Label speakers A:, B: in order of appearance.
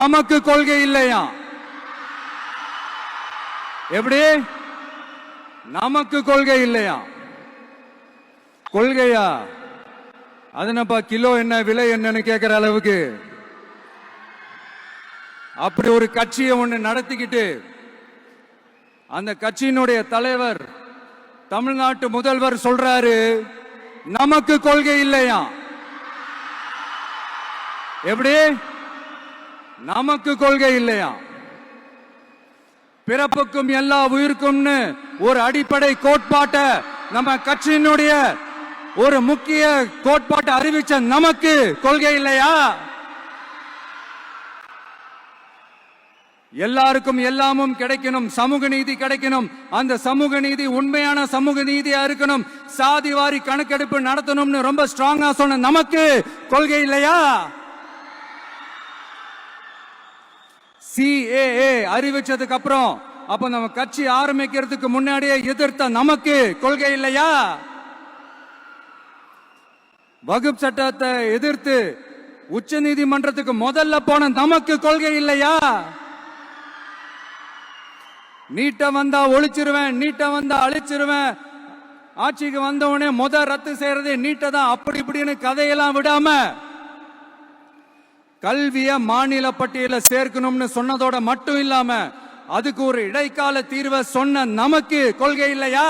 A: நமக்கு கொள்கை இல்லையா? எப்படி? நமக்கு கொள்கை இல்லையா? கொள்கையா? அதுனப்பா கிலோ என்ன விலை என்னன்னு கேட்கிற அளவுக்கு அப்படி ஒரு கட்சியை ஒண்ணு நடத்திக்கிட்டு அந்த கட்சியினுடைய தலைவர் தமிழ்நாட்டு முதல்வர் சொல்றாரு நமக்கு கொள்கை இல்லையா? எப்படி? நமக்கு கொள்கை இல்லையா? பிறப்புக்கும் எல்லா உயிருக்கும்னு ஒரு அடிப்படை கோட்பாட்டை நம்ம கட்சியினுடைய ஒரு முக்கிய கோட்பாட்டை அறிவிச்ச நமக்கு கொள்கை இல்லையா? எல்லாருக்கும் எல்லாமும் கிடைக்கணும், சமூக நீதி கிடைக்கணும், அந்த சமூக நீதி உண்மையான சமூக நீதியா இருக்கணும், சாதி வாரி கணக்கெடுப்பு நடத்தணும்னு ரொம்ப ஸ்ட்ராங்கா சொன்ன நமக்கு கொள்கை இல்லையா? CAA அறிவிச்சதுக்கு அப்புறம் அப்ப நம்ம கட்சி ஆரம்பிக்கிறதுக்கு முன்னாடியே எதிர்த்த நமக்கு கொள்கை இல்லையா? வகுப்பு சட்டத்தை எதிர்த்து உச்ச நீதிமன்றத்துக்கு முதல்ல போன நமக்கு கொள்கை இல்லையா? நீட்ட வந்தா ஒழிச்சிருவேன், நீட்ட வந்தா அழிச்சிருவேன், ஆட்சிக்கு வந்தவனே ரத்து செய்யறதே நீட்ட தான், அப்படி இப்படின்னு கதையெல்லாம் விடாம கல்விய மாநில பட்டியல சேர்க்கணும்னு சொன்னதோட மட்டும் இல்லாம அதுக்கு ஒரு இடைக்கால தீர்வை சொன்ன நமக்கு கொள்கை இல்லையா?